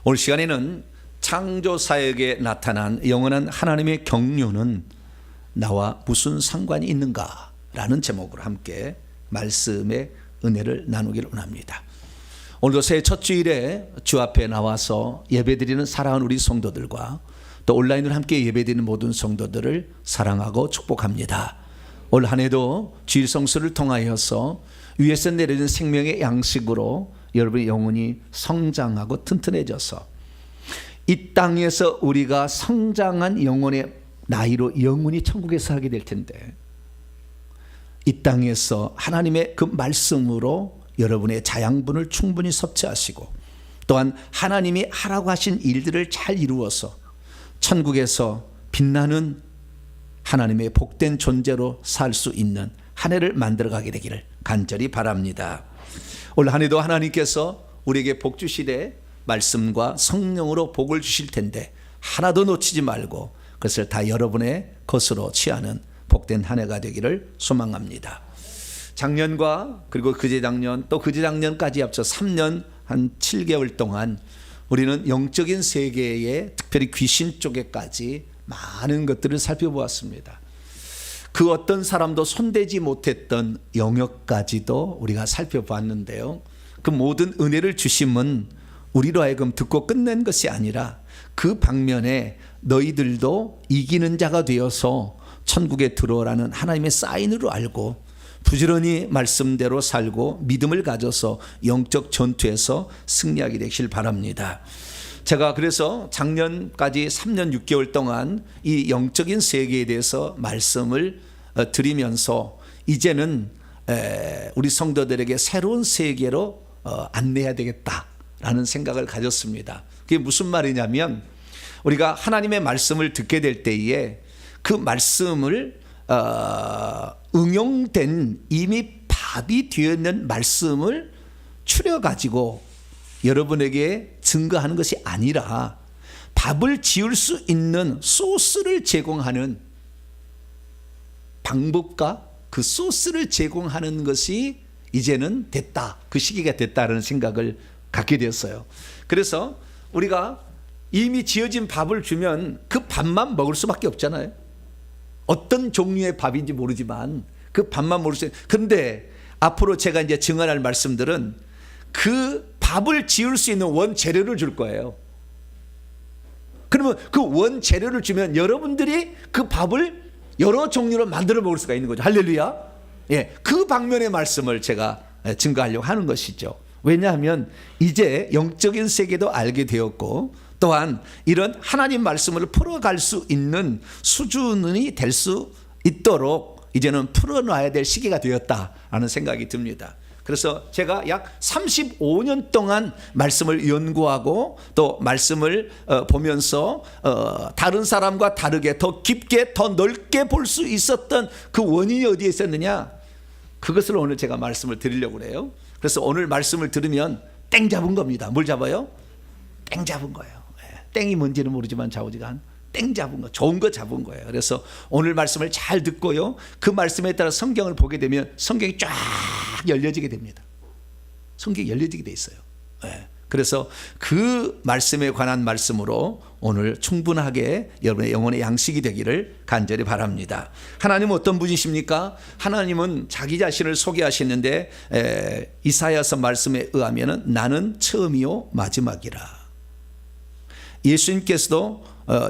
오늘 시간에는 창조사역에 나타난 영원한 하나님의 경륜은 나와 무슨 상관이 있는가 라는 제목으로 함께 말씀의 은혜를 나누기를 원합니다. 오늘도 새해 첫 주일에 주 앞에 나와서 예배드리는 사랑하는 우리 성도들과 또 온라인으로 함께 예배드리는 모든 성도들을 사랑하고 축복합니다. 올 한 해도 주일 성수를 통하여서 위에서 내려진 생명의 양식으로 여러분의 영혼이 성장하고 튼튼해져서 이 땅에서 우리가 성장한 영혼의 나이로 영원히 천국에서 하게 될 텐데, 이 땅에서 하나님의 그 말씀으로 여러분의 자양분을 충분히 섭취하시고 또한 하나님이 하라고 하신 일들을 잘 이루어서 천국에서 빛나는 하나님의 복된 존재로 살 수 있는 한 해를 만들어가게 되기를 간절히 바랍니다. 올 한 해도 하나님께서 우리에게 복 주시되 말씀과 성령으로 복을 주실 텐데 하나도 놓치지 말고 그것을 다 여러분의 것으로 취하는 복된 한 해가 되기를 소망합니다. 작년과 그리고 그제작년 또 그제작년까지 합쳐 3년 한 7개월 동안 우리는 영적인 세계에 특별히 귀신 쪽에까지 많은 것들을 살펴보았습니다. 그 어떤 사람도 손대지 못했던 영역까지도 우리가 살펴봤는데요, 그 모든 은혜를 주심은 우리로 하여금 듣고 끝낸 것이 아니라 그 방면에 너희들도 이기는 자가 되어서 천국에 들어오라는 하나님의 사인으로 알고 부지런히 말씀대로 살고 믿음을 가져서 영적 전투에서 승리하게 되길 바랍니다. 제가 그래서 작년까지 3년 6개월 동안 이 영적인 세계에 대해서 말씀을 드리면서 이제는 우리 성도들에게 새로운 세계로 안내해야 되겠다라는 생각을 가졌습니다. 그게 무슨 말이냐면, 우리가 하나님의 말씀을 듣게 될 때에 그 말씀을 응용된 이미 밥이 되어 있는 말씀을 추려가지고 여러분에게 증거하는 것이 아니라 밥을 지을 수 있는 소스를 제공하는 방법과 그 소스를 제공하는 것이 이제는 됐다, 그 시기가 됐다라는 생각을 갖게 되었어요. 그래서 우리가 이미 지어진 밥을 주면 그 밥만 먹을 수밖에 없잖아요. 어떤 종류의 밥인지 모르지만 그 밥만 먹을 수 있는. 그런데 앞으로 제가 이제 증언할 말씀들은 그 밥을 지을 수 있는 원재료를 줄 거예요. 그러면 그 원재료를 주면 여러분들이 그 밥을 여러 종류로 만들어 먹을 수가 있는 거죠. 할렐루야. 예, 그 방면의 말씀을 제가 증거하려고 하는 것이죠. 왜냐하면 이제 영적인 세계도 알게 되었고 또한 이런 하나님 말씀을 풀어갈 수 있는 수준이 될 수 있도록 이제는 풀어놔야 될 시기가 되었다라는 생각이 듭니다. 그래서 제가 약 35년 동안 말씀을 연구하고 또 말씀을 보면서 다른 사람과 다르게 더 깊게 더 넓게 볼 수 있었던 그 원인이 어디에 있었느냐, 그것을 오늘 제가 말씀을 드리려고 해요. 그래서 오늘 말씀을 들으면 땡 잡은 겁니다. 뭘 잡아요? 땡 잡은 거예요. 땡이 뭔지는 모르지만 좌우지간 땡 잡은 거, 좋은 거 잡은 거예요. 그래서 오늘 말씀을 잘 듣고요, 그 말씀에 따라 성경을 보게 되면 성경이 쫙 열려지게 됩니다. 성경이 열려지게 돼 있어요. 그래서 그 말씀에 관한 말씀으로 오늘 충분하게 여러분의 영혼의 양식이 되기를 간절히 바랍니다. 하나님은 어떤 분이십니까? 하나님은 자기 자신을 소개하시는데 이사야서 말씀에 의하면 나는 처음이요 마지막이라. 예수님께서도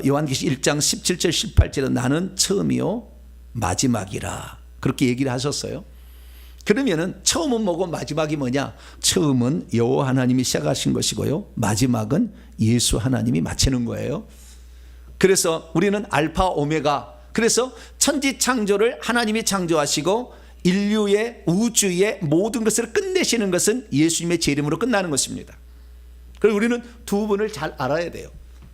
요한계시 1장 17절 18절에 나는 처음이요 마지막이라 그렇게 얘기를 하셨어요. 그러면은 처음은 뭐고 마지막이 뭐냐? 처음은 여호와 하나님이 시작하신 것이고요, 마지막은 예수 하나님이 마치는 거예요. 그래서 우리는 알파 오메가, 그래서 천지 창조를 하나님이 창조하시고 인류의 우주의 모든 것을 끝내시는 것은 예수님의 제 이름으로 끝나는 것입니다. 그리고 우리는 두 분을 잘 알아야 돼요.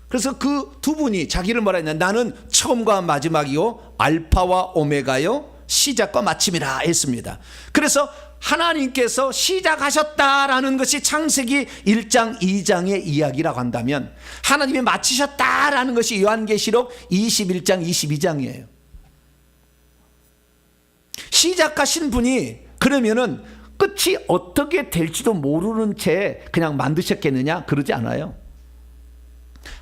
그래서 그 두 분이 자기를 뭐라 했냐, 나는 처음과 마지막이요 알파와 오메가요 시작과 마침이라 했습니다. 그래서 하나님께서 시작하셨다라는 것이 창세기 1장 2장의 이야기라고 한다면 하나님이 마치셨다라는 것이 요한계시록 21장 22장이에요. 시작하신 분이 그러면은 끝이 어떻게 될지도 모르는 채 그냥 만드셨겠느냐? 그러지 않아요.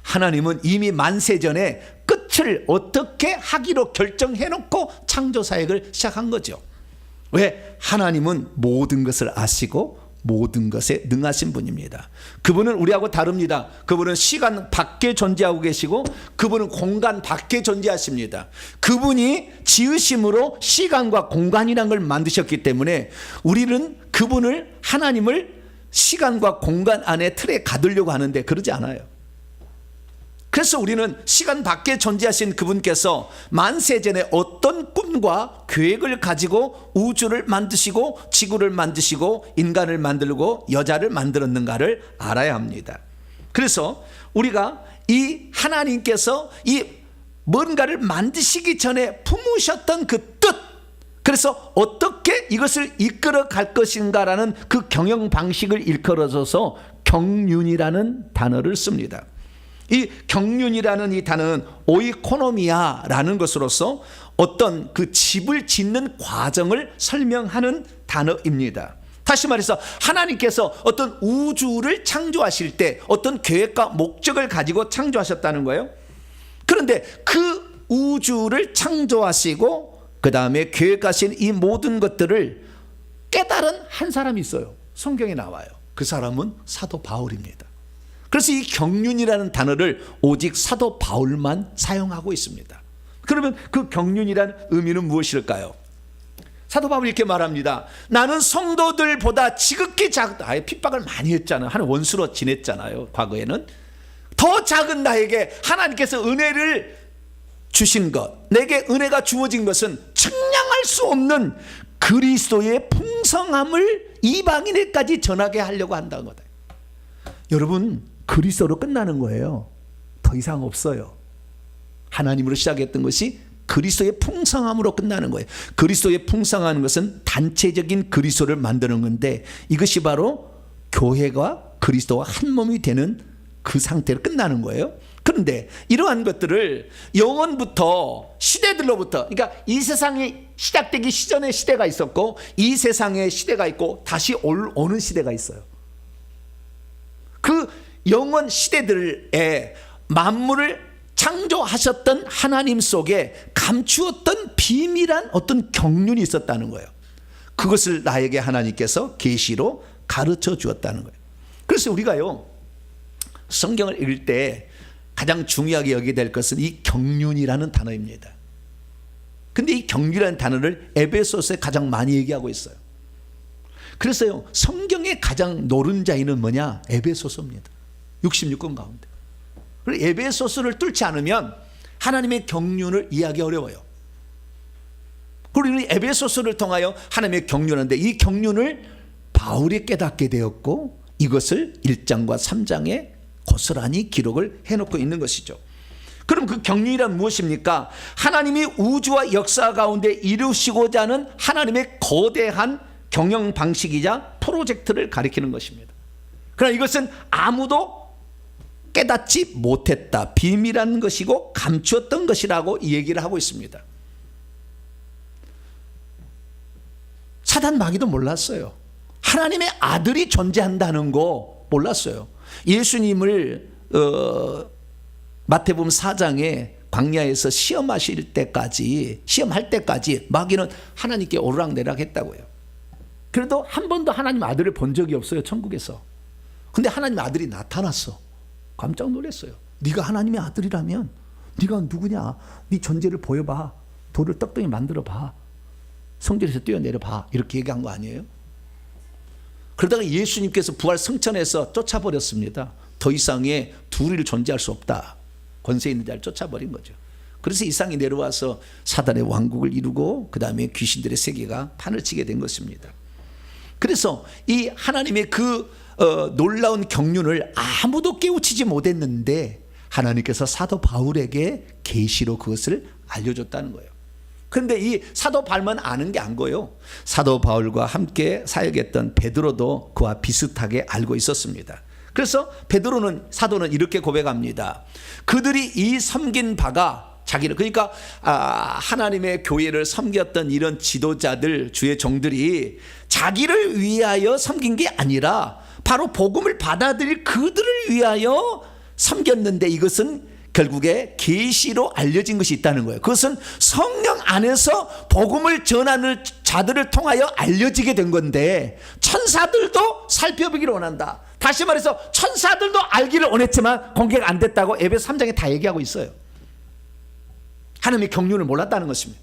하나님은 이미 만세전에 끝을 어떻게 하기로 결정해놓고 창조사역을 시작한 거죠. 왜? 하나님은 모든 것을 아시고 모든 것에 능하신 분입니다. 그분은 우리하고 다릅니다. 그분은 시간 밖에 존재하고 계시고 그분은 공간 밖에 존재하십니다. 그분이 지으심으로 시간과 공간이라는 걸 만드셨기 때문에 우리는 그분을, 하나님을 시간과 공간 안에 틀에 가두려고 하는데 그러지 않아요. 그래서 우리는 시간 밖에 존재하신 그분께서 만세전에 어떤 꿈과 계획을 가지고 우주를 만드시고 지구를 만드시고 인간을 만들고 여자를 만들었는가를 알아야 합니다. 그래서 우리가 이 하나님께서 이 뭔가를 만드시기 전에 품으셨던 그 뜻, 그래서 어떻게 이것을 이끌어 갈 것인가라는 그 경영 방식을 일컬어줘서 경륜이라는 단어를 씁니다. 이 경륜이라는 이 단어는 오이코노미아라는 것으로서 어떤 그 집을 짓는 과정을 설명하는 단어입니다. 다시 말해서 하나님께서 어떤 우주를 창조하실 때 어떤 계획과 목적을 가지고 창조하셨다는 거예요. 그런데 그 우주를 창조하시고 그 다음에 계획하신 이 모든 것들을 깨달은 한 사람이 있어요. 성경에 나와요. 그 사람은 사도 바울입니다. 그래서 이 경륜이라는 단어를 오직 사도 바울만 사용하고 있습니다. 그러면 그 경륜이라는 의미는 무엇일까요? 사도 바울이 이렇게 말합니다. 나는 성도들보다 지극히 작다. 아예 핍박을 많이 했잖아요. 한 원수로 지냈잖아요. 과거에는. 더 작은 나에게 하나님께서 은혜를 주신 것, 내게 은혜가 주어진 것은 측량할 수 없는 그리스도의 풍성함을 이방인에까지 전하게 하려고 한다는 거다. 여러분, 그리스도로 끝나는 거예요. 더 이상 없어요. 하나님으로 시작했던 것이 그리스도의 풍성함으로 끝나는 거예요. 그리스도의 풍성한 것은 단체적인 그리스도를 만드는 건데 이것이 바로 교회가 그리스도와 한 몸이 되는 그 상태로 끝나는 거예요. 그런데 이러한 것들을 영원부터 시대들로부터, 그러니까 이 세상이 시작되기 시전의 시대가 있었고 이 세상의 시대가 있고 다시 오는 시대가 있어요. 그 영원 시대들에 만물을 창조하셨던 하나님 속에 감추었던 비밀한 어떤 경륜이 있었다는 거예요. 그것을 나에게 하나님께서 계시로 가르쳐 주었다는 거예요. 그래서 우리가요, 성경을 읽을 때 가장 중요하게 여기게 될 것은 이 경륜이라는 단어입니다. 근데 이 경륜이라는 단어를 에베소서에 가장 많이 얘기하고 있어요. 그래서요, 성경의 가장 노른자인은 뭐냐? 에베소서입니다. 66권 가운데. 그리고 에베소서를 뚫지 않으면 하나님의 경륜을 이해하기 어려워요. 그리고 에베소서를 통하여 하나님의 경륜인데 이 경륜을 바울이 깨닫게 되었고 이것을 1장과 3장에 고스란히 기록을 해놓고 있는 것이죠. 그럼 그 경륜이란 무엇입니까? 하나님이 우주와 역사 가운데 이루시고자 하는 하나님의 거대한 경영 방식이자 프로젝트를 가리키는 것입니다. 그러나 이것은 아무도 깨닫지 못했다, 비밀한 것이고 감추었던 것이라고 얘기를 하고 있습니다. 사단 마귀도 몰랐어요. 하나님의 아들이 존재한다는 거 몰랐어요. 예수님을 마태복음 4장에 광야에서 시험할 때까지 마귀는 하나님께 오르락내락 했다고요. 그래도 한 번도 하나님 아들을 본 적이 없어요, 천국에서. 근데 하나님 아들이 나타났어. 깜짝 놀랐어요. 네가 하나님의 아들이라면 네가 누구냐? 네 존재를 보여봐. 돌을 떡덩이 만들어봐. 성전에서 뛰어내려봐. 이렇게 얘기한 거 아니에요? 그러다가 예수님께서 부활 승천해서 쫓아버렸습니다. 더 이상의 둘이 존재할 수 없다. 권세 있는 자를 쫓아버린 거죠. 그래서 이 땅에 내려와서 사단의 왕국을 이루고 그 다음에 귀신들의 세계가 판을 치게 된 것입니다. 그래서 이 하나님의 그 놀라운 경륜을 아무도 깨우치지 못했는데 하나님께서 사도 바울에게 계시로 그것을 알려줬다는 거예요. 그런데 이 사도 바울만 아는 게 아니고요, 사도 바울과 함께 사역했던 베드로도 그와 비슷하게 알고 있었습니다. 그래서 사도는 이렇게 고백합니다. 그들이 이 섬긴 바가 자기를, 그러니까 하나님의 교회를 섬겼던 이런 지도자들, 주의 종들이 자기를 위하여 섬긴 게 아니라 바로 복음을 받아들일 그들을 위하여 섬겼는데 이것은 결국에 계시로 알려진 것이 있다는 거예요. 그것은 성령 안에서 복음을 전하는 자들을 통하여 알려지게 된 건데 천사들도 살펴보기를 원한다. 다시 말해서 천사들도 알기를 원했지만 공개가 안 됐다고 에베소 3장에 다 얘기하고 있어요. 하나님의 경륜을 몰랐다는 것입니다.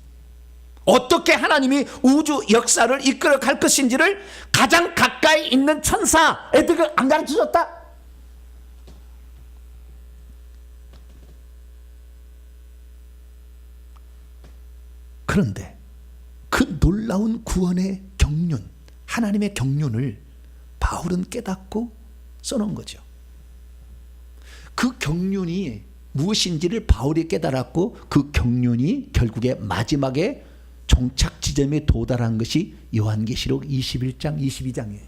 어떻게 하나님이 우주 역사를 이끌어 갈 것인지를 가장 가까이 있는 천사 애들을 안 가르쳐줬다. 그런데 그 놀라운 구원의 경륜, 하나님의 경륜을 바울은 깨닫고 써놓은 거죠. 그 경륜이 무엇인지를 바울이 깨달았고 그 경륜이 결국에 마지막에 종착 지점에 도달한 것이 요한계시록 21장 22장이에요.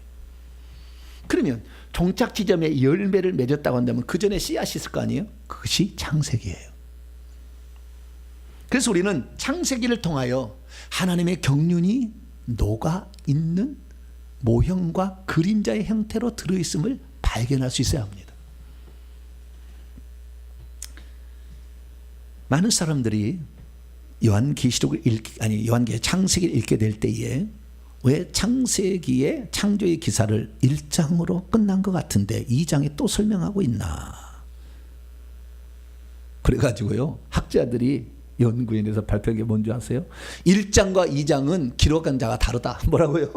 그러면 종착 지점에 열매를 맺었다고 한다면 그 전에 씨앗이 있을 거 아니에요? 그것이 창세기예요. 그래서 우리는 창세기를 통하여 하나님의 경륜이 녹아있는 모형과 그림자의 형태로 들어있음을 발견할 수 있어야 합니다. 많은 사람들이 요한계시록을 창세기를 읽게 될 때에 왜 창세기의 창조의 기사를 1장으로 끝난 것 같은데 2장에 또 설명하고 있나? 그래가지고요 학자들이 연구원에서 발표한 게 뭔지 아세요? 1장과 2장은 기록한 자가 다르다. 뭐라고요?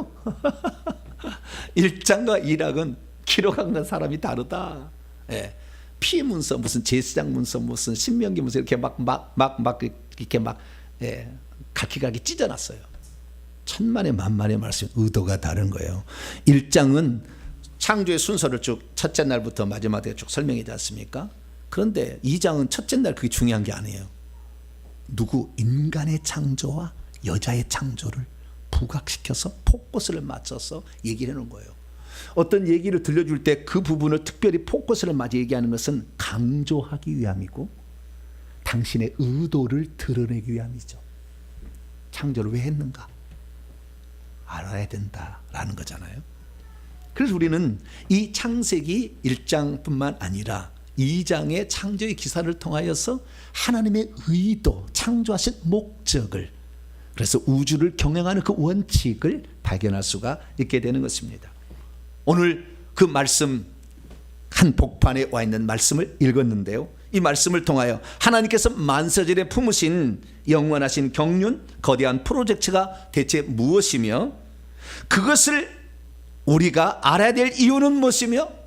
1장과 2장은 기록한 사람이 다르다. 예. 피해 문서 무슨 제사장 문서 무슨 신명기 문서 이렇게 각기각이 찢어놨어요. 천만의 만만의 말씀 의도가 다른 거예요. 1장은 창조의 순서를 쭉 첫째 날부터 마지막에 쭉 설명이지 않습니까? 그런데 2장은 첫째 날 그게 중요한 게 아니에요. 인간의 창조와 여자의 창조를 부각시켜서 포커스를 맞춰서 얘기를 해놓은 거예요. 어떤 얘기를 들려줄 때 그 부분을 특별히 포커스를 맞춰 얘기하는 것은 강조하기 위함이고 당신의 의도를 드러내기 위함이죠. 창조를 왜 했는가 알아야 된다라는 거잖아요. 그래서 우리는 이 창세기 1장뿐만 아니라 2장의 창조의 기사를 통하여서 하나님의 의도, 창조하신 목적을, 그래서 우주를 경영하는 그 원칙을 발견할 수가 있게 되는 것입니다. 오늘 그 말씀 한 복판에 와 있는 말씀을 읽었는데요. 이 말씀을 통하여 하나님께서 만세절에 품으신 영원하신 경륜, 거대한 프로젝트가 대체 무엇이며 그것을 우리가 알아야 될 이유는 무엇이며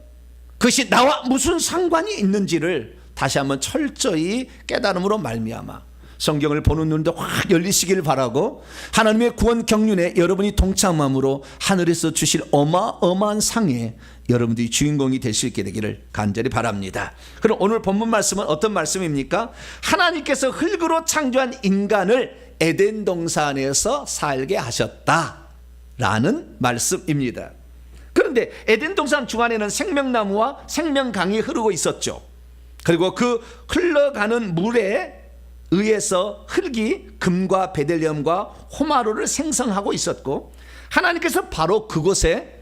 그것이 나와 무슨 상관이 있는지를 다시 한번 철저히 깨달음으로 말미암아 성경을 보는 눈도 확 열리시길 바라고 하나님의 구원 경륜에 여러분이 동참함으로 하늘에서 주실 어마어마한 상에 여러분들이 주인공이 될 수 있게 되기를 간절히 바랍니다. 그럼 오늘 본문 말씀은 어떤 말씀입니까? 하나님께서 흙으로 창조한 인간을 에덴 동산에서 살게 하셨다라는 말씀입니다. 그런데 에덴 동산 중앙에는 생명나무와 생명강이 흐르고 있었죠. 그리고 그 흘러가는 물에 의해서 흙이 금과 베델리엄과 호마로를 생성하고 있었고 하나님께서 바로 그곳에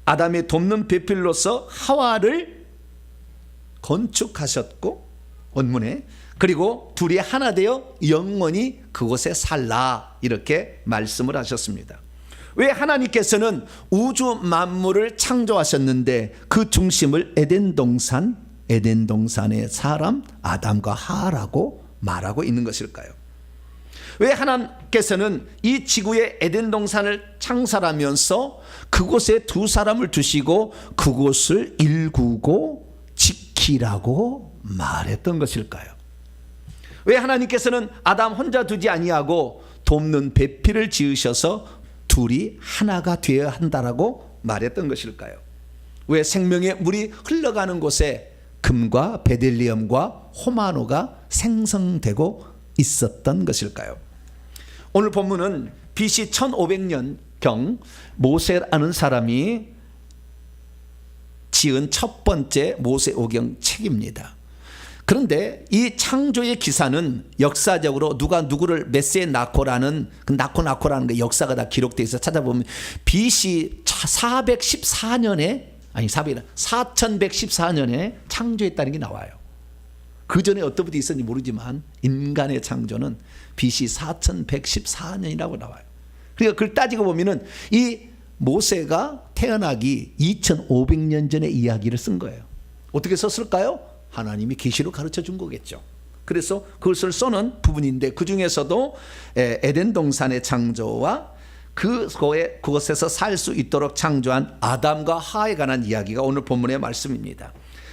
아담의 돕는 배필로서 하와를 건축하셨고 원문에 그리고 둘이 하나 되어 영원히 그곳에 살라 이렇게 말씀을 하셨습니다. 왜 하나님께서는 우주 만물을 창조하셨는데 그 중심을 에덴 동산의 사람 아담과 하와라고 말하고 있는 것일까요? 왜 하나님께서는 이 지구의 에덴 동산을 창설하면서 그곳에 두 사람을 두시고 그곳을 일구고 지키라고 말했던 것일까요? 왜 하나님께서는 아담 혼자 두지 아니하고 돕는 배필을 지으셔서 둘이 하나가 되어야 한다라고 말했던 것일까요? 왜 생명의 물이 흘러가는 곳에 금과 베델리엄과 호마노가 생성되고 있었던 것일까요? 오늘 본문은 BC 1500년경 모세라는 사람이 지은 첫 번째 모세오경 책입니다. 그런데 이 창조의 기사는 역사적으로 누가 누구를 메세 나코라는 그 나코라는 그 역사가 다 기록되어 있어 찾아보면 BC 414년에 아니 4114년에 창조했다는 게 나와요. 그 전에 어떤 분이 있었는지 모르지만 인간의 창조는 BC 4114년이라고 나와요. 그러니까 그걸 따지고 보면은 이 모세가 태어나기 2500년 전의 이야기를 쓴 거예요. 어떻게 썼을까요? 하나님이 계시로 가르쳐 준 거겠죠. 그래서 그것을 써는 부분인데 그 중에서도 에덴 동산의 창조와 그곳에서 살 수 있도록 창조한 아담과 하와에 관한 이야기가 오늘 본문의 말씀입니다.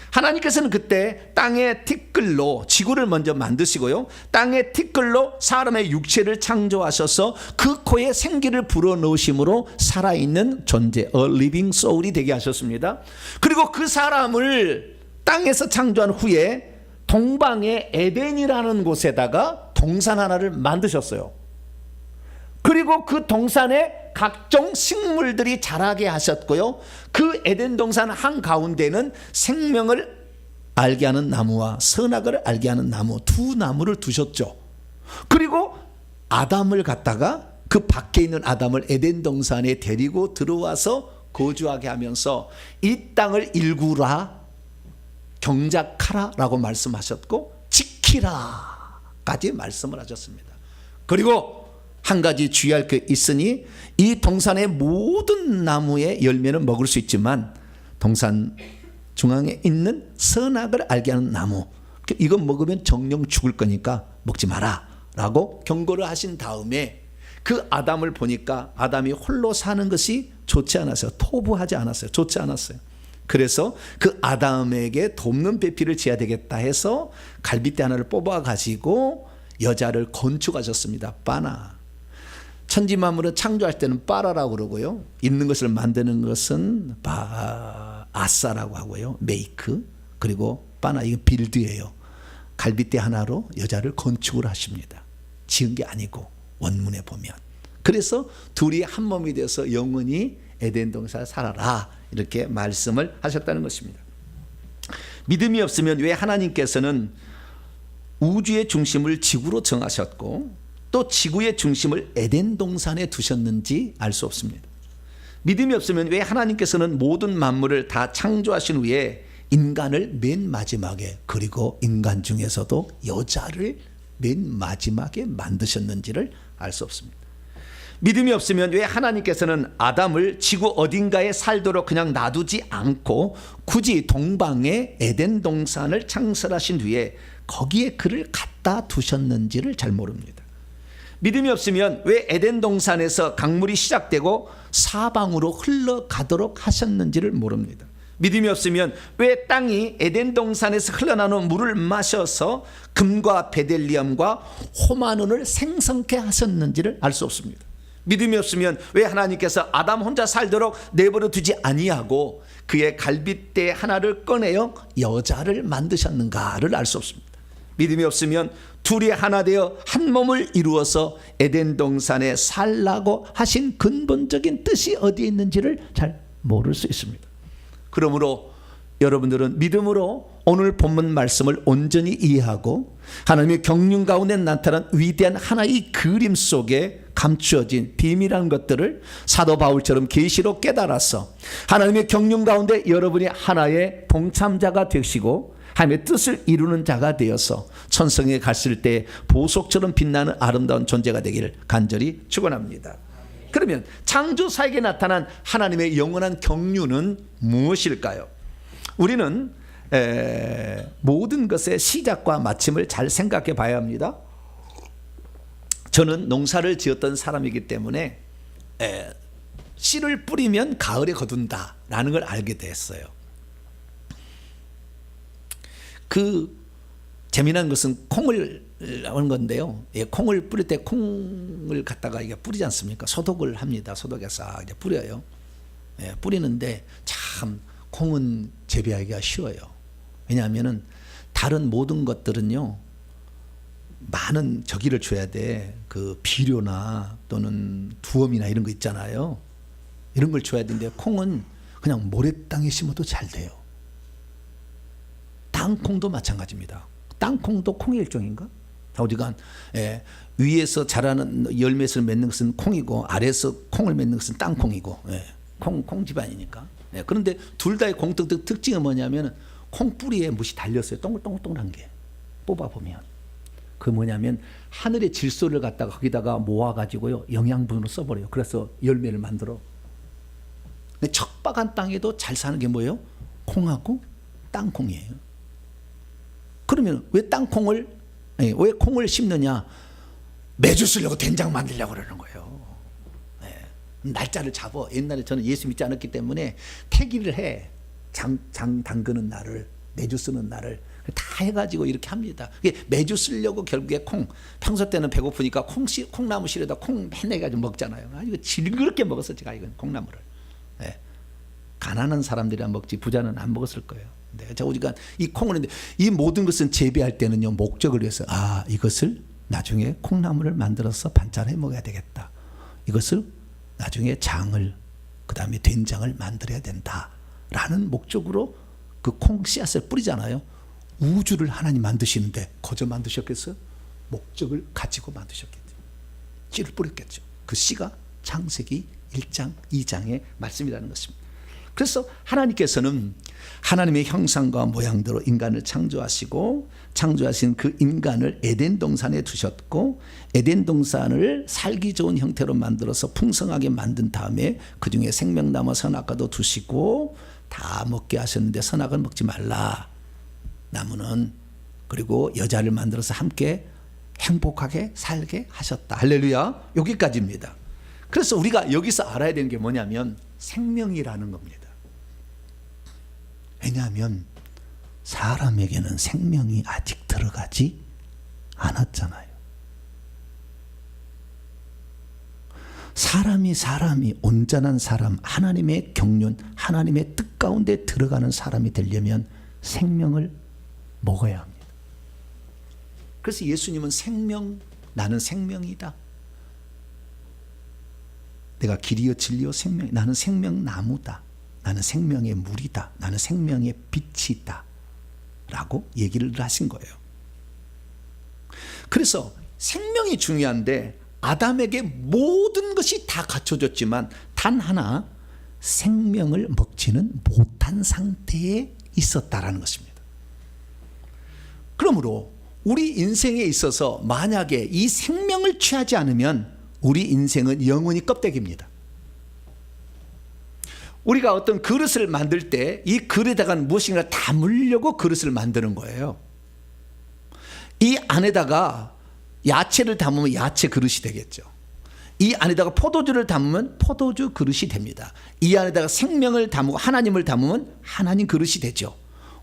하나님께서는 그때 땅의 티끌로 지구를 먼저 만드시고요, 땅의 티끌로 사람의 육체를 창조하셔서 그 코에 생기를 불어넣으심으로 살아있는 존재, a living soul이 되게 하셨습니다. 그리고 그 사람을 땅에서 창조한 후에 동방의 에덴이라는 곳에다가 동산 하나를 만드셨어요. 그리고 그 동산에 각종 식물들이 자라게 하셨고요, 그 에덴 동산 한가운데는 생명을 알게 하는 나무와 선악을 알게 하는 나무, 두 나무를 두셨죠. 그리고 아담을 갖다가 그 밖에 있는 아담을 에덴 동산에 데리고 들어와서 거주하게 하면서 이 땅을 일구라, 경작하라 라고 말씀하셨고 지키라까지 말씀을 하셨습니다. 그리고 한 가지 주의할 게 있으니 이 동산의 모든 나무의 열매는 먹을 수 있지만 동산 중앙에 있는 선악을 알게 하는 나무, 이건 먹으면 정령 죽을 거니까 먹지 마라 라고 경고를 하신 다음에 그 아담을 보니까 아담이 홀로 사는 것이 좋지 않았어요. 토부하지 않았어요. 좋지 않았어요. 그래서 그 아담에게 돕는 배필을 지어야 되겠다 해서 갈빗대 하나를 뽑아 가지고 여자를 건축하셨습니다. 빠나. 천지만물을 창조할 때는 빠라라고 그러고요, 있는 것을 만드는 것은 아싸라고 하고요, 메이크, 그리고 빠나, 이거 빌드예요. 갈빗대 하나로 여자를 건축을 하십니다. 지은 게 아니고 원문에 보면. 그래서 둘이 한 몸이 되어서 영원히 에덴 동산에 살아라 이렇게 말씀을 하셨다는 것입니다. 믿음이 없으면 왜 하나님께서는 우주의 중심을 지구로 정하셨고 또 지구의 중심을 에덴 동산에 두셨는지 알 수 없습니다. 믿음이 없으면 왜 하나님께서는 모든 만물을 다 창조하신 후에 인간을 맨 마지막에, 그리고 인간 중에서도 여자를 맨 마지막에 만드셨는지를 알 수 없습니다. 믿음이 없으면 왜 하나님께서는 아담을 지구 어딘가에 살도록 그냥 놔두지 않고 굳이 동방에 에덴 동산을 창설하신 뒤에 거기에 그를 갖다 두셨는지를 잘 모릅니다. 믿음이 없으면 왜 에덴 동산에서 강물이 시작되고 사방으로 흘러가도록 하셨는지를 모릅니다. 믿음이 없으면 왜 땅이 에덴 동산에서 흘러나오는 물을 마셔서 금과 베델리엄과 호마논을 생성케 하셨는지를 알 수 없습니다. 믿음이 없으면 왜 하나님께서 아담 혼자 살도록 내버려 두지 아니하고 그의 갈빗대 하나를 꺼내어 여자를 만드셨는가를 알 수 없습니다. 믿음이 없으면 둘이 하나 되어 한 몸을 이루어서 에덴 동산에 살라고 하신 근본적인 뜻이 어디에 있는지를 잘 모를 수 있습니다. 그러므로 여러분들은 믿음으로 오늘 본문 말씀을 온전히 이해하고 하나님의 경륜 가운데 나타난 위대한 하나의 그림 속에 감추어진 비밀한 것들을 사도 바울처럼 계시로 깨달아서 하나님의 경륜 가운데 여러분이 하나의 동참자가 되시고 하나님의 뜻을 이루는 자가 되어서 천성에 갔을 때 보석처럼 빛나는 아름다운 존재가 되기를 간절히 축원합니다. 그러면 창조사에게 나타난 하나님의 영원한 경륜은 무엇일까요? 우리는 모든 것의 시작과 마침을 잘 생각해 봐야 합니다. 저는 농사를 지었던 사람이기 때문에 씨를 뿌리면 가을에 거둔다라는 걸 알게 됐어요. 그 재미난 것은 콩을 하는 건데요. 콩을 뿌릴 때 콩을 갖다가 이게 뿌리지 않습니까? 소독을 합니다. 소독해서 이제 뿌려요. 뿌리는데 참 콩은 재배하기가 쉬워요. 왜냐하면은 다른 모든 것들은요 많은 저기를 줘야 돼. 그 비료나 또는 두엄이나 이런 거 있잖아요. 이런 걸 줘야 되는데 콩은 그냥 모래땅에 심어도 잘 돼요. 땅콩도 마찬가지입니다. 땅콩도 콩의 일종인가? 우리가 위에서 자라는 열매를 맺는 것은 콩이고 아래에서 콩을 맺는 것은 땅콩이고 콩 집안이니까. 네, 그런데 둘 다의 공통적 특징은 뭐냐면 콩 뿌리에 무엇이 달렸어요. 동글동글동글한 게. 뽑아보면. 그 뭐냐면 하늘의 질소를 갖다가 거기다가 모아가지고요. 영양분으로 써버려요. 그래서 열매를 만들어. 근데 척박한 땅에도 잘 사는 게 뭐예요? 콩하고 땅콩이에요. 그러면 왜 왜 콩을 심느냐? 매주 쓰려고 된장 만들려고 그러는 거예요. 네. 날짜를 잡아. 옛날에 저는 예수 믿지 않았기 때문에 태기를 해. 장 담그는 날을, 매주 쓰는 날을 다 해가지고 이렇게 합니다. 매주 쓰려고 결국에 평소 때는 배고프니까 콩나무 실에다 콩 맨날 해가지고 먹잖아요. 이거 징그럽게 먹었어 제가 이건 콩나무를. 네. 가난한 사람들이랑 먹지 부자는 안 먹었을 거예요. 자, 우리가 이 콩을 했는데 이 모든 것은 재배할 때는요 목적을 위해서 이것을 나중에 콩나물을 만들어서 반찬해 먹어야 되겠다. 이것을 나중에 장을 그다음에 된장을 만들어야 된다라는 목적으로 그 콩 씨앗을 뿌리잖아요. 우주를 하나님 만드시는데 거저 만드셨겠어요? 목적을 가지고 만드셨겠죠. 씨를 뿌렸겠죠. 그 씨가 창세기 1장 2장의 말씀이라는 것입니다. 그래서 하나님께서는 하나님의 형상과 모양대로 인간을 창조하시고 창조하신 그 인간을 에덴 동산에 두셨고 에덴 동산을 살기 좋은 형태로 만들어서 풍성하게 만든 다음에 그중에 생명나무 선악과도 두시고 다 먹게 하셨는데 선악은 먹지 말라. 나무는 그리고 여자를 만들어서 함께 행복하게 살게 하셨다. 할렐루야. 여기까지입니다. 그래서 우리가 여기서 알아야 되는 게 뭐냐면 생명이라는 겁니다. 왜냐하면 사람에게는 생명이 아직 들어가지 않았잖아요. 사람이 온전한 사람, 하나님의 경륜, 하나님의 뜻 가운데 들어가는 사람이 되려면 생명을 먹어야 합니다. 그래서 예수님은 나는 생명이다. 내가 길이요 진리요 생명, 나는 생명나무다. 나는 생명의 물이다. 나는 생명의 빛이다. 라고 얘기를 하신 거예요. 그래서 생명이 중요한데 아담에게 모든 것이 다 갖춰졌지만 단 하나 생명을 먹지는 못한 상태에 있었다라는 것입니다. 그러므로 우리 인생에 있어서 만약에 이 생명을 취하지 않으면 우리 인생은 영원히 껍데기입니다. 우리가 어떤 그릇을 만들 때 이 그릇에다가 무엇인가 담으려고 그릇을 만드는 거예요. 이 안에다가 야채를 담으면 야채 그릇이 되겠죠. 이 안에다가 포도주를 담으면 포도주 그릇이 됩니다. 이 안에다가 생명을 담고 하나님을 담으면 하나님 그릇이 되죠.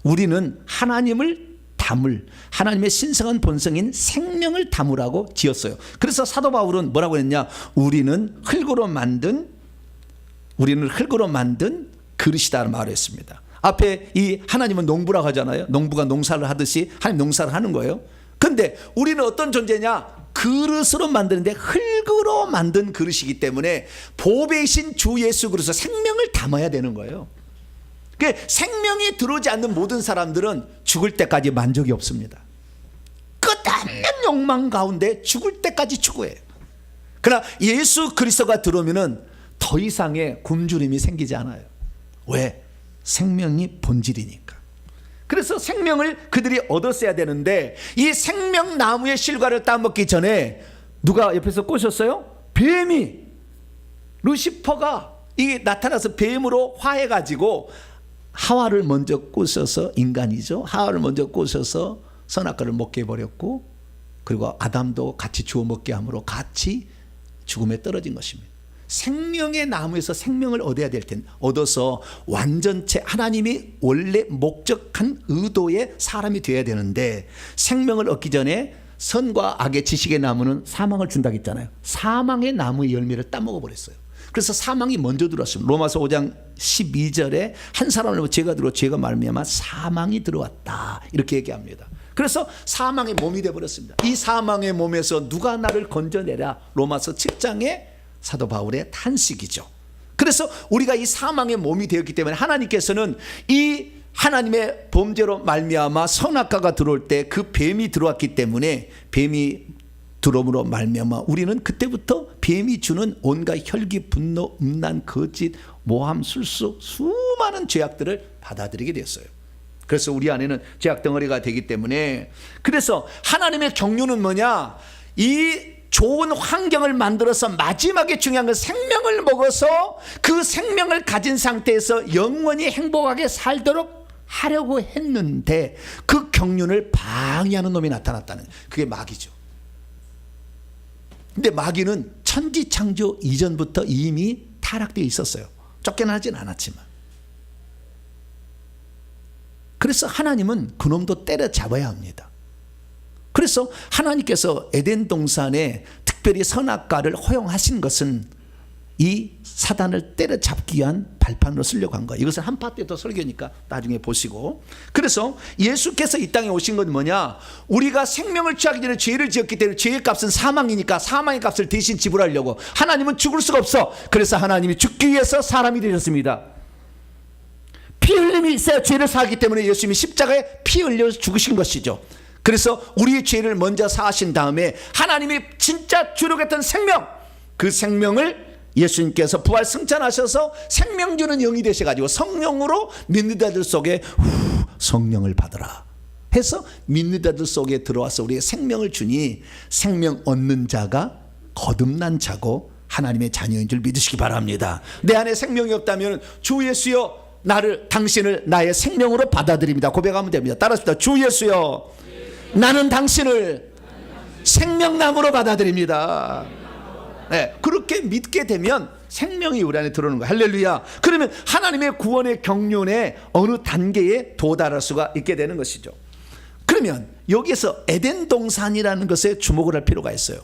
우리는 하나님을 담을, 하나님의 신성한 본성인 생명을 담으라고 지었어요. 그래서 사도 바울은 뭐라고 했냐? 우리는 흙으로 만든 그릇이다라는 말을 했습니다. 앞에 이 하나님은 농부라고 하잖아요. 농부가 농사를 하듯이 하나님 농사를 하는 거예요. 그런데 우리는 어떤 존재냐? 그릇으로 만드는데 흙으로 만든 그릇이기 때문에 보배이신 주 예수 그리스도 생명을 담아야 되는 거예요. 그러니까 생명이 들어오지 않는 모든 사람들은 죽을 때까지 만족이 없습니다. 끝없는 욕망 가운데 죽을 때까지 추구해요. 그러나 예수 그리스도가 들어오면은 더 이상의 굶주림이 생기지 않아요. 왜? 생명이 본질이니까. 그래서 생명을 그들이 얻었어야 되는데 이 생명나무의 실과를 따먹기 전에 누가 옆에서 꼬셨어요? 뱀이, 루시퍼가 나타나서 뱀으로 화해가지고 하와를 먼저 꼬셔서, 인간이죠, 하와를 먼저 꼬셔서 선악과를 먹게 해버렸고 그리고 아담도 같이 주워 먹게 함으로 같이 죽음에 떨어진 것입니다. 생명의 나무에서 생명을 얻어야 될 텐데 얻어서 완전체 하나님이 원래 목적한 의도의 사람이 되어야 되는데 생명을 얻기 전에 선과 악의 지식의 나무는 사망을 준다고 했잖아요. 사망의 나무의 열매를 따먹어 버렸어요. 그래서 사망이 먼저 들어왔습니다. 로마서 5장 12절에 한 사람을 죄가 들어 죄가 말미암아 사망이 들어왔다 이렇게 얘기합니다. 그래서 사망의 몸이 되어버렸습니다. 이 사망의 몸에서 누가 나를 건져내라. 로마서 7장에 사도 바울의 탄식이죠. 그래서 우리가 이 사망의 몸이 되었기 때문에 하나님께서는 이 하나님의 범죄로 말미암아 선악과가 들어올 때 그 뱀이 들어왔기 때문에 뱀이 들어옴으로 말미암아 우리는 그때부터 뱀이 주는 온갖 혈기, 분노, 음란, 거짓, 모함, 술수 수많은 죄악들을 받아들이게 되었어요. 그래서 우리 안에는 죄악 덩어리가 되기 때문에, 그래서 하나님의 경륜은 뭐냐? 이 좋은 환경을 만들어서 마지막에 중요한 건 생명을 먹어서 그 생명을 가진 상태에서 영원히 행복하게 살도록 하려고 했는데 그 경륜을 방해하는 놈이 나타났다는, 그게 마귀죠. 근데 마귀는 천지창조 이전부터 이미 타락되어 있었어요. 쫓겨나진 않았지만. 그래서 하나님은 그놈도 때려잡아야 합니다. 그래서 하나님께서 에덴 동산에 특별히 선악과를 허용하신 것은 이 사단을 때려잡기 위한 발판으로 쓰려고 한 거예요. 이것은 한 파트에 더 설교니까 나중에 보시고. 그래서 예수께서 이 땅에 오신 건 뭐냐? 우리가 생명을 취하기 전에 죄를 지었기 때문에 죄의 값은 사망이니까 사망의 값을 대신 지불하려고. 하나님은 죽을 수가 없어. 그래서 하나님이 죽기 위해서 사람이 되셨습니다. 피 흘림이 있어야 죄를 사하기 때문에 예수님이 십자가에 피 흘려 죽으신 것이죠. 그래서 우리의 죄를 먼저 사하신 다음에 하나님이 진짜 주려고 했던 생명, 그 생명을 예수님께서 부활 승천하셔서 생명 주는 영이 되셔가지고 성령으로 믿는 자들 속에 성령을 받으라 해서 믿는 자들 속에 들어와서 우리의 생명을 주니 생명 얻는 자가 거듭난 자고 하나님의 자녀인 줄 믿으시기 바랍니다. 내 안에 생명이 없다면 주 예수여 당신을 나의 생명으로 받아들입니다. 고백하면 됩니다. 따라합시다. 주 예수여, 나는 당신을 생명나무로 받아들입니다. 네, 그렇게 믿게 되면 생명이 우리 안에 들어오는 거예요. 할렐루야. 그러면 하나님의 구원의 경륜에 어느 단계에 도달할 수가 있게 되는 것이죠. 그러면 여기에서 에덴 동산이라는 것에 주목을 할 필요가 있어요.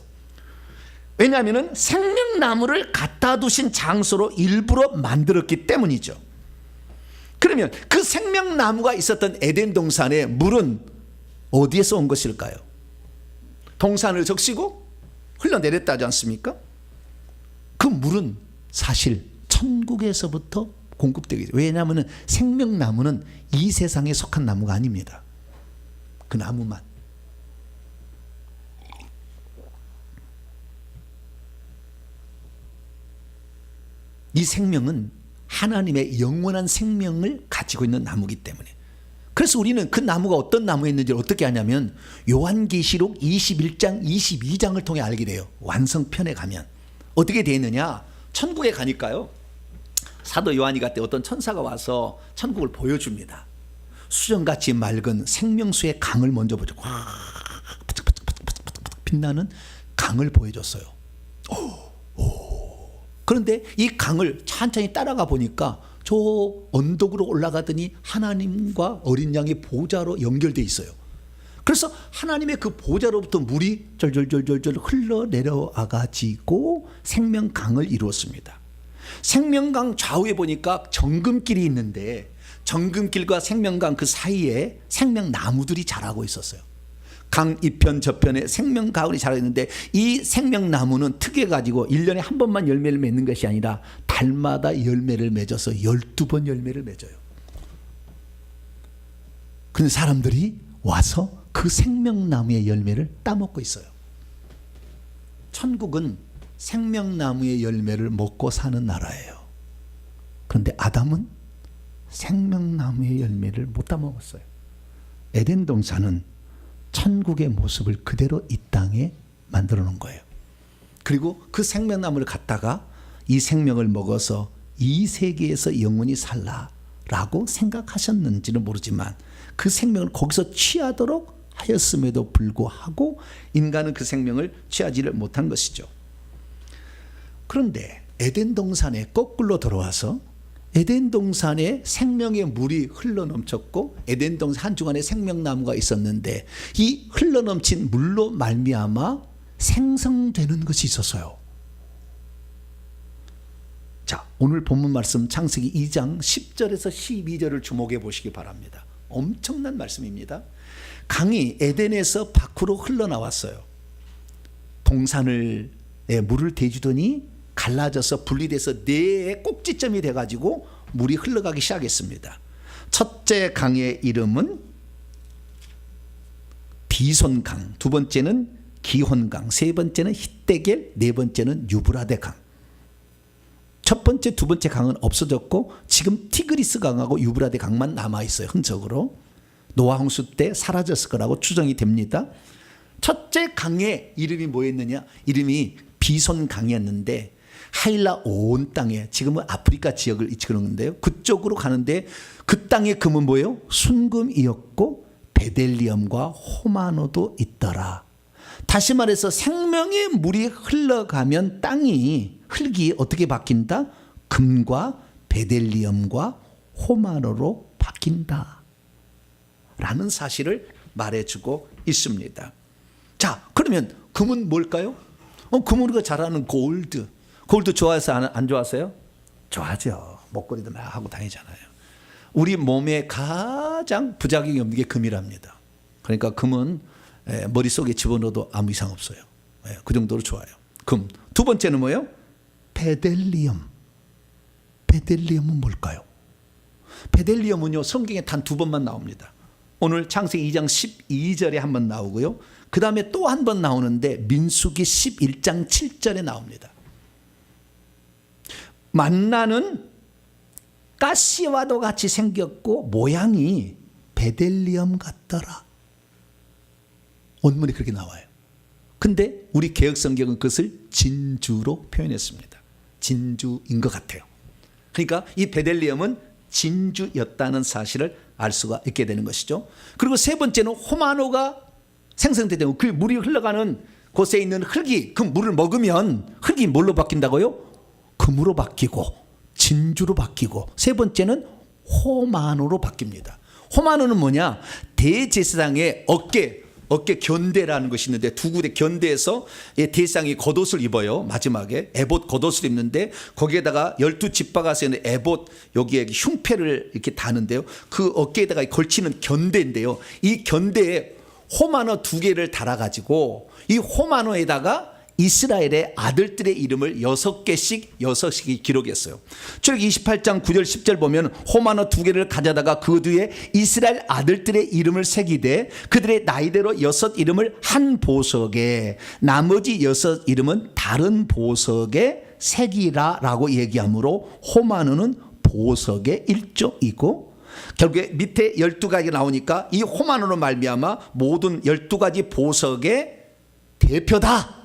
왜냐하면 생명나무를 갖다 두신 장소로 일부러 만들었기 때문이죠. 그러면 그 생명나무가 있었던 에덴 동산의 물은 어디에서 온 것일까요? 동산을 적시고 흘러내렸다지 않습니까? 그 물은 사실 천국에서부터 공급되게. 왜냐하면 생명나무는 이 세상에 속한 나무가 아닙니다. 그 나무만. 이 생명은 하나님의 영원한 생명을 가지고 있는 나무이기 때문에. 그래서 우리는 그 나무가 어떤 나무였는지 어떻게 아냐면 요한계시록 21장 22장을 통해 알게 돼요. 완성편에 가면 어떻게 되어 있느냐, 천국에 가니까요, 사도 요한이 갔을 때 어떤 천사가 와서 천국을 보여줍니다. 수정같이 맑은 생명수의 강을 먼저 보죠. 빛나는 강을 보여줬어요. 그런데 이 강을 천천히 따라가 보니까 저 언덕으로 올라가더니 하나님과 어린 양의 보좌로 연결되어 있어요. 그래서 하나님의 그 보좌로부터 물이 절절절절절 흘러내려와 가지고 생명강을 이루었습니다. 생명강 좌우에 보니까 정금길이 있는데 정금길과 생명강 그 사이에 생명나무들이 자라고 있었어요. 강 이편 저편에 생명가을이 자라있는데 이 생명나무는 특이해가지고 1년에 한 번만 열매를 맺는 것이 아니라 달마다 열매를 맺어서 12번 열매를 맺어요. 그런데 사람들이 와서 그 생명나무의 열매를 따먹고 있어요. 천국은 생명나무의 열매를 먹고 사는 나라예요. 그런데 아담은 생명나무의 열매를 못 따먹었어요. 에덴 동산은 천국의 모습을 그대로 이 땅에 만들어 놓은 거예요. 그리고 그 생명나무를 갖다가 이 생명을 먹어서 이 세계에서 영원히 살라라고 생각하셨는지는 모르지만 그 생명을 거기서 취하도록 하였음에도 불구하고 인간은 그 생명을 취하지를 못한 것이죠. 그런데 에덴 동산에 거꾸로 들어와서 에덴 동산에 생명의 물이 흘러넘쳤고 에덴 동산 한중간에 생명나무가 있었는데 이 흘러넘친 물로 말미암아 생성되는 것이 있었어요. 자, 오늘 본문 말씀 창세기 2장 10절에서 12절을 주목해 보시기 바랍니다. 엄청난 말씀입니다. 강이 에덴에서 밖으로 흘러나왔어요. 동산을 물을 대주더니 갈라져서 분리돼서 네 꼭지점이 돼가지고 물이 흘러가기 시작했습니다. 첫째 강의 이름은 비손강, 두 번째는 기혼강, 세 번째는 히데겔, 네 번째는 유브라데 강. 첫 번째, 두 번째 강은 없어졌고 지금 티그리스 강하고 유브라데 강만 남아 있어요. 흔적으로. 노아 홍수 때 사라졌을 거라고 추정이 됩니다. 첫째 강의 이름이 뭐였느냐? 이름이 비손 강이었는데 하일라 온 땅에, 지금은 아프리카 지역을 이끌었는데요. 그쪽으로 가는데 그 땅의 금은 뭐예요? 순금이었고 베델리엄과 호마노도 있더라. 다시 말해서 생명의 물이 흘러가면 땅이, 흙이 어떻게 바뀐다? 금과 베델리엄과 호마노로 바뀐다 라는 사실을 말해주고 있습니다. 자, 그러면 금은 뭘까요? 금은 우리가 잘 아는 골드. 골드 좋아해서 안 좋아하세요? 좋아하죠. 목걸이도 막 하고 다니잖아요. 우리 몸에 가장 부작용이 없는 게 금이랍니다. 그러니까 금은 머릿속에 집어넣어도 아무 이상 없어요. 그 정도로 좋아요. 금. 두 번째는 뭐예요? 베델리엄. 베델리엄은 뭘까요? 베델리엄은요, 성경에 단 두 번만 나옵니다. 오늘 창세기 2장 12절에 한 번 나오고요. 그 다음에 또 한 번 나오는데 민수기 11장 7절에 나옵니다. 만나는 가시와도 같이 생겼고 모양이 베델리엄 같더라. 원문이 그렇게 나와요. 근데 우리 개혁성경은 그것을 진주로 표현했습니다. 진주인 것 같아요. 그러니까 이 베델리엄은 진주였다는 사실을 알 수가 있게 되는 것이죠. 그리고 세 번째는 호마노가 생성되고 그 물이 흘러가는 곳에 있는 흙이 그 물을 먹으면 흙이 뭘로 바뀐다고요? 금으로 바뀌고 진주로 바뀌고, 세 번째는 호마노로 바뀝니다. 호마노는 뭐냐? 대제사장의 어깨 견대라는 것이 있는데 두 굴의 견대에서 대제사장이 겉옷을 입어요. 마지막에 에봇 겉옷을 입는데 거기에다가 12지파가 쓰는 에봇 여기에 흉패를 이렇게 다는데요. 그 어깨에다가 걸치는 견대인데요. 이 견대에 호마노 두 개를 달아가지고 이 호마노에다가 이스라엘의 아들들의 이름을 6개씩 기록했어요. 출애굽기 28장 9절 10절 보면 호마노 두 개를 가져다가 그 뒤에 이스라엘 아들들의 이름을 새기되 그들의 나이대로 6 이름을 한 보석에 나머지 6 이름은 다른 보석에 새기라라고 얘기하므로 호마노는 보석의 일종이고, 결국에 밑에 12가지가 나오니까 이 호마노로 말미암아 모든 12가지 보석의 대표다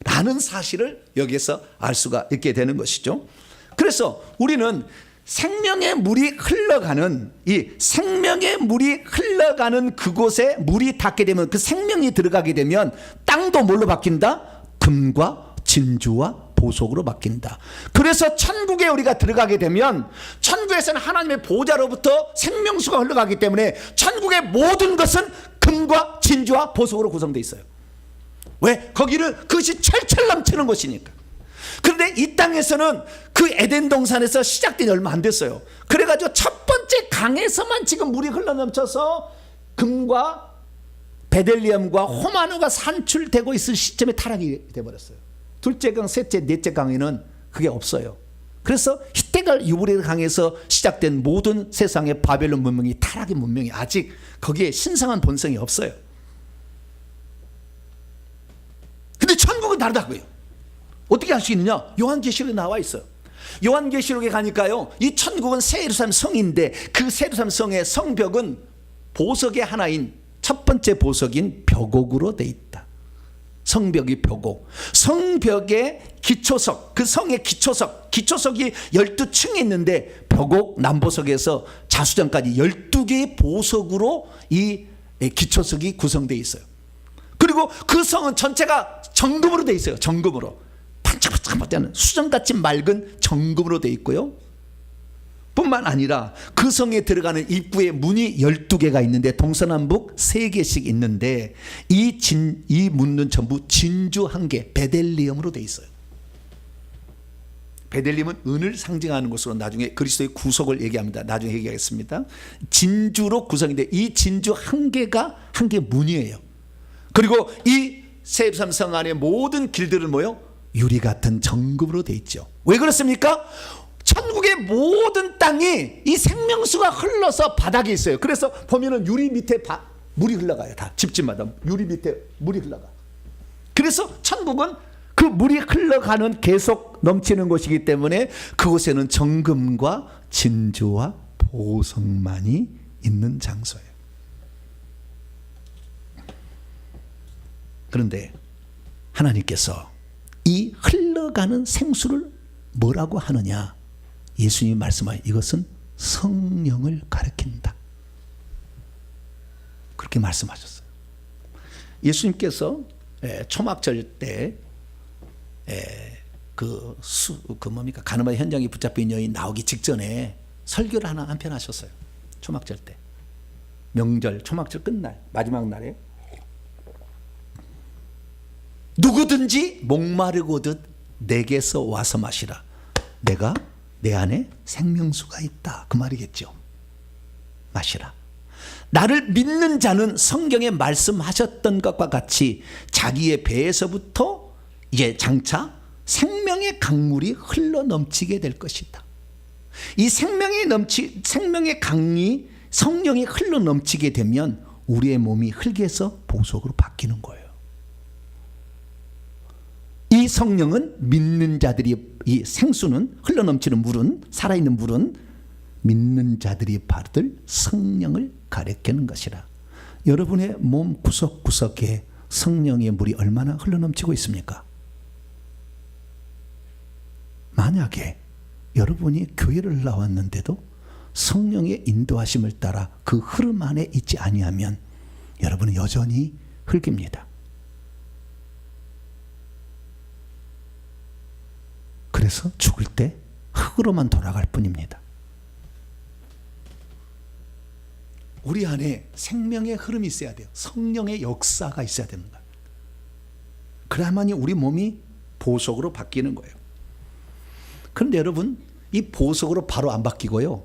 라는 사실을 여기에서 알 수가 있게 되는 것이죠. 그래서 우리는 생명의 물이 흘러가는 그곳에 물이 닿게 되면, 그 생명이 들어가게 되면 땅도 뭘로 바뀐다? 금과 진주와 보석으로 바뀐다. 그래서 천국에 우리가 들어가게 되면 천국에서는 하나님의 보좌로부터 생명수가 흘러가기 때문에 천국의 모든 것은 금과 진주와 보석으로 구성되어 있어요. 왜? 거기는 그것이 철철 넘치는 곳이니까. 그런데 이 땅에서는 그 에덴 동산에서 시작된 지 얼마 안 됐어요. 그래가지고 첫 번째 강에서만 지금 물이 흘러넘쳐서 금과 베델리엄과 호마노가 산출되고 있을 시점에 타락이 돼버렸어요. 둘째 강, 셋째, 넷째 강에는 그게 없어요. 그래서 히데겔 유브라데 강에서 시작된 모든 세상의 바벨론 문명이 타락의 문명이 아직 거기에 신성한 본성이 없어요. 근데 천국은 다르다고요. 어떻게 알 수 있느냐? 요한계시록에 나와 있어요. 요한계시록에 가니까요, 이 천국은 새 예루살렘 성인데 그 새 예루살렘 성의 성벽은 보석의 하나인 첫 번째 보석인 벽옥으로 돼 있다. 성벽이 벽옥. 성벽의 기초석, 그 성의 기초석이 12층에 있는데 벽옥 남보석에서 자수정까지 12개의 보석으로 이 기초석이 구성되어 있어요. 그리고 그 성은 전체가 정금으로 되어 있어요. 정금으로. 반짝반짝하는 수정같이 맑은 정금으로 되어 있고요. 뿐만 아니라 그 성에 들어가는 입구에 문이 12개가 있는데 동서남북 3개씩 있는데 이 문은 전부 진주 1개 베델리엄으로 되어 있어요. 베델리엄은 은을 상징하는 것으로 나중에 그리스도의 구속을 얘기합니다. 나중에 얘기하겠습니다. 진주로 구성인데 이 진주 1개가 1개 문이에요. 그리고 이 새 예루살렘 성 안에 모든 길들은 뭐요? 유리 같은 정금으로 되어 있죠. 왜 그렇습니까? 천국의 모든 땅이 이 생명수가 흘러서 바닥에 있어요. 그래서 보면은 유리 밑에 물이 흘러가요. 다 집집마다 유리 밑에 물이 흘러가. 그래서 천국은 그 물이 흘러가는 계속 넘치는 곳이기 때문에 그곳에는 정금과 진주와 보석만이 있는 장소예요. 그런데 하나님께서 이 흘러가는 생수를 뭐라고 하느냐? 예수님이 말씀하여 이것은 성령을 가리킨다. 그렇게 말씀하셨어요. 예수님께서 초막절 때 뭡니까? 가늠한 현장에 붙잡힌 여인 나오기 직전에 설교를 한편 하셨어요. 초막절 때. 명절, 초막절 끝날, 마지막 날에. 누구든지 목마르거든 내게서 와서 마시라. 내가 내 안에 생명수가 있다. 그 말이겠죠. 마시라. 나를 믿는 자는 성경에 말씀하셨던 것과 같이 자기의 배에서부터 이제 장차 생명의 강물이 흘러 넘치게 될 것이다. 이 생명의 강이 성령이 흘러 넘치게 되면 우리의 몸이 흙에서 보석으로 바뀌는 거예요. 이 성령은 믿는 자들이, 이 생수는, 흘러 넘치는 물은, 살아있는 물은 믿는 자들이 받을 성령을 가리키는 것이라. 여러분의 몸 구석구석에 성령의 물이 얼마나 흘러 넘치고 있습니까? 만약에 여러분이 교회를 나왔는데도 성령의 인도하심을 따라 그 흐름 안에 있지 아니하면 여러분은 여전히 흙입니다. 그래서 죽을 때 흙으로만 돌아갈 뿐입니다. 우리 안에 생명의 흐름이 있어야 돼요. 성령의 역사가 있어야 됩니다. 그래야만이 우리 몸이 보석으로 바뀌는 거예요. 그런데 여러분, 이 보석으로 바로 안 바뀌고요,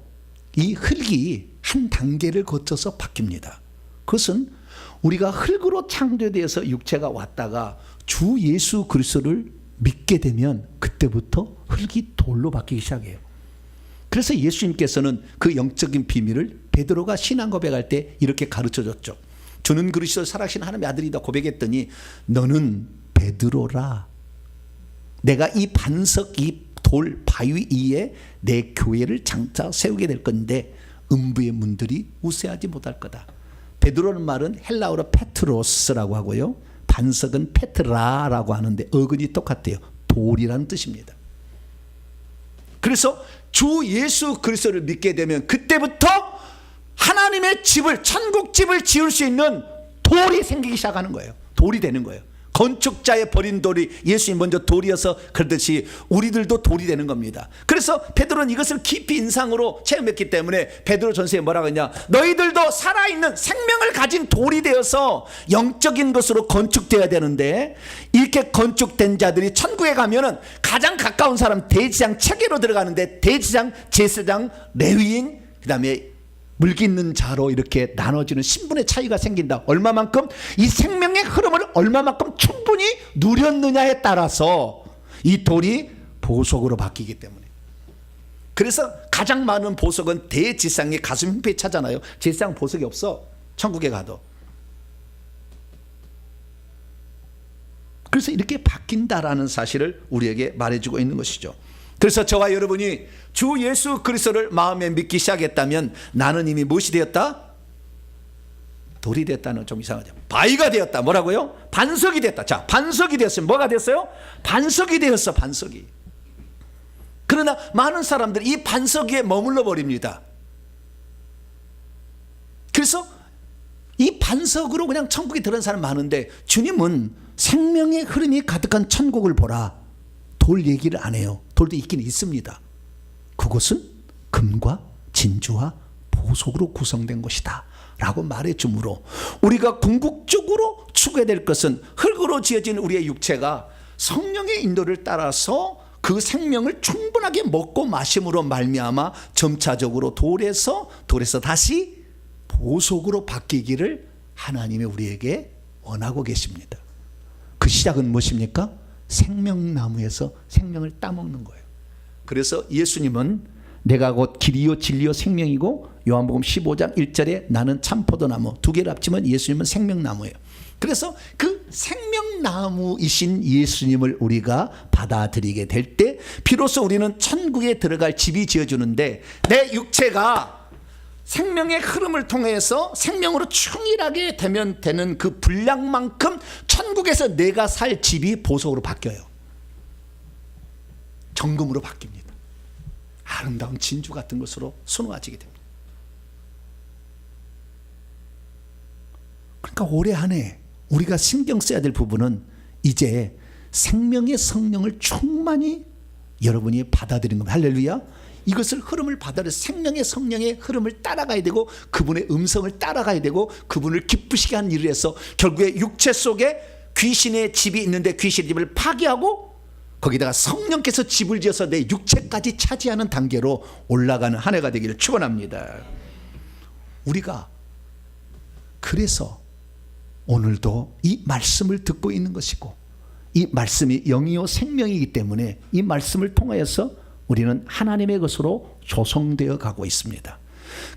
이 흙이 한 단계를 거쳐서 바뀝니다. 그것은 우리가 흙으로 창조되어서 육체가 왔다가 주 예수 그리스도를 믿게 되면 그때부터 흙이 돌로 바뀌기 시작해요. 그래서 예수님께서는 그 영적인 비밀을 베드로가 신앙 고백할 때 이렇게 가르쳐줬죠. 주는 그리스도 살아계신 하나님의 아들이다 고백했더니 너는 베드로라. 내가 이 반석, 이 돌 바위 위에 내 교회를 장차 세우게 될 건데 음부의 문들이 우세하지 못할 거다. 베드로는 말은 헬라어로 페트로스라고 하고요, 반석은 페트라라고 하는데 어근이 똑같아요. 돌이라는 뜻입니다. 그래서 주 예수 그리스도를 믿게 되면 그때부터 하나님의 집을, 천국 집을 지을 수 있는 돌이 생기기 시작하는 거예요. 돌이 되는 거예요. 건축자의 버린 돌이 예수님 먼저 돌이어서 그러듯이 우리들도 돌이 되는 겁니다. 그래서 베드로는 이것을 깊이 인상으로 체험했기 때문에 베드로 전서에 뭐라고 했냐, 너희들도 살아있는 생명을 가진 돌이 되어서 영적인 것으로 건축되어야 되는데 이렇게 건축된 자들이 천국에 가면은 가장 가까운 사람 대지장 체계로 들어가는데 대지장, 제사장, 레위인, 그 다음에 물기 있는 자로 이렇게 나눠지는 신분의 차이가 생긴다. 얼마만큼 이 생명의 흐름을 얼마만큼 충분히 누렸느냐에 따라서 이 돌이 보석으로 바뀌기 때문에. 그래서 가장 많은 보석은 대지상의 가슴 흉패에 차잖아요. 제사장 보석이 없어, 천국에 가도. 그래서 이렇게 바뀐다라는 사실을 우리에게 말해주고 있는 것이죠. 그래서 저와 여러분이 주 예수 그리스도를 마음에 믿기 시작했다면 나는 이미 무엇이 되었다? 돌이 됐다는 좀 이상하죠. 바위가 되었다. 뭐라고요? 반석이 됐다. 자, 반석이 되었으면 뭐가 됐어요? 반석이 되었어. 반석이. 그러나 많은 사람들이 이 반석 위에 머물러 버립니다. 그래서 이 반석으로 그냥 천국에 들어간 사람 많은데 주님은 생명의 흐름이 가득한 천국을 보라. 돌 얘기를 안 해요. 돌도 있긴 있습니다. 그것은 금과 진주와 보석으로 구성된 것이다 라고 말해주므로 우리가 궁극적으로 추구해야 될 것은 흙으로 지어진 우리의 육체가 성령의 인도를 따라서 그 생명을 충분하게 먹고 마심으로 말미암아 점차적으로 돌에서 다시 보석으로 바뀌기를 하나님이 우리에게 원하고 계십니다. 그 시작은 무엇입니까? 생명나무에서 생명을 따먹는 거예요. 그래서 예수님은 내가 곧 길이요 진리요 생명이고 요한복음 15장 1절에 나는 참포도나무, 두 개를 합치면 예수님은 생명나무예요. 그래서 그 생명나무 생명나무이신 예수님을 우리가 받아들이게 될 때 비로소 우리는 천국에 들어갈 집이 지어주는데, 내 육체가 생명의 흐름을 통해서 생명으로 충실하게 되면 되는 그 분량만큼 천국에서 내가 살 집이 보석으로 바뀌어요. 정금으로 바뀝니다. 아름다운 진주 같은 것으로 수놓아지게 됩니다. 그러니까 올해 한 해 우리가 신경 써야 될 부분은 이제 생명의 성령을 충만히 여러분이 받아들인 겁니다. 할렐루야. 이것을 흐름을 받아들여 생명의 성령의 흐름을 따라가야 되고, 그분의 음성을 따라가야 되고, 그분을 기쁘시게 하는 일을 해서 결국에 육체 속에 귀신의 집이 있는데 귀신의 집을 파괴하고, 거기다가 성령께서 집을 지어서 내 육체까지 차지하는 단계로 올라가는 한 해가 되기를 축원합니다. 우리가 그래서 오늘도 이 말씀을 듣고 있는 것이고, 이 말씀이 영이요 생명이기 때문에 이 말씀을 통하여서 우리는 하나님의 것으로 조성되어 가고 있습니다.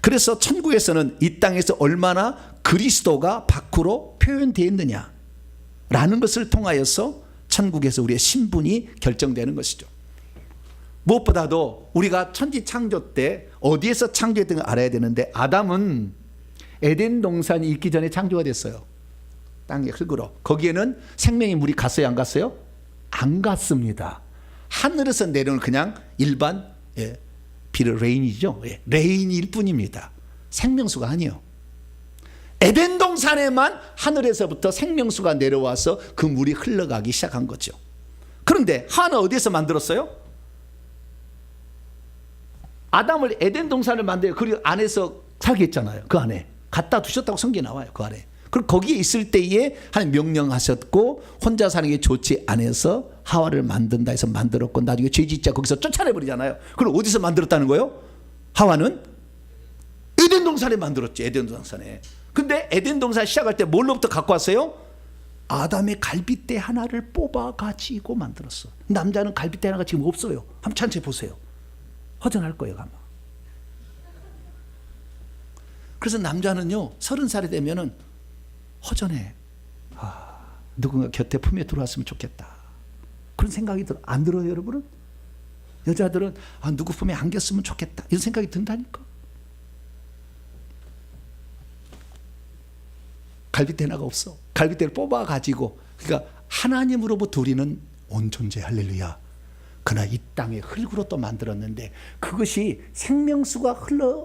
그래서 천국에서는 이 땅에서 얼마나 그리스도가 밖으로 표현되어 있느냐라는 것을 통하여서 천국에서 우리의 신분이 결정되는 것이죠. 무엇보다도 우리가 천지 창조 때 어디에서 창조했던 걸 알아야 되는데, 아담은 에덴 동산이 있기 전에 창조가 됐어요. 땅의 흙으로. 거기에는 생명의 물이 갔어요, 안 갔어요? 안 갔습니다. 하늘에서 내려오는 그냥 일반 비를 레인이죠. 레인일 뿐입니다. 생명수가 아니에요. 에덴 동산에만 하늘에서부터 생명수가 내려와서 그 물이 흘러가기 시작한 거죠. 그런데 하와는 어디에서 만들었어요? 아담을 에덴 동산을 만들어 그 안에서 살게 했잖아요. 그 안에 갖다 두셨다고 성경에 나와요. 그 안에. 그리고 거기에 있을 때에 하나님 명령하셨고, 혼자 사는 게 좋지 않아서 하와를 만든다 해서 만들었고, 나중에 죄짓자 거기서 쫓아내버리잖아요. 그럼 어디서 만들었다는 거예요? 하와는 에덴 동산에 만들었죠. 에덴 동산에. 근데 에덴 동산 시작할 때 뭘로부터 갖고 왔어요? 아담의 갈빗대 하나를 뽑아 가지고 만들었어. 남자는 갈빗대 하나가 지금 없어요. 한번 천천히 보세요. 허전할 거예요 아마. 그래서 남자는요 30살이 되면은 허전해. 누군가 곁에 품에 들어왔으면 좋겠다, 그런 생각이 안 들어요 여러분은? 여자들은 누구 품에 안겼으면 좋겠다, 이런 생각이 든다니까. 갈빗대 하나가 없어. 갈빗대를 뽑아 가지고, 그러니까 하나님으로부터 우리는 온 존재, 할렐루야. 그러나 이 땅에 흙으로 또 만들었는데, 그것이 생명수가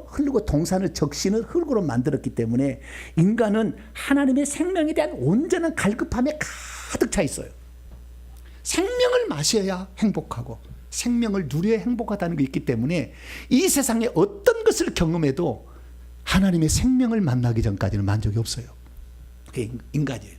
흐르고 동산을 적시는 흙으로 만들었기 때문에 인간은 하나님의 생명에 대한 온전한 갈급함에 가득 차 있어요. 생명을 마셔야 행복하고 생명을 누려야 행복하다는 게 있기 때문에 이 세상에 어떤 것을 경험해도 하나님의 생명을 만나기 전까지는 만족이 없어요. 그게 인간이에요.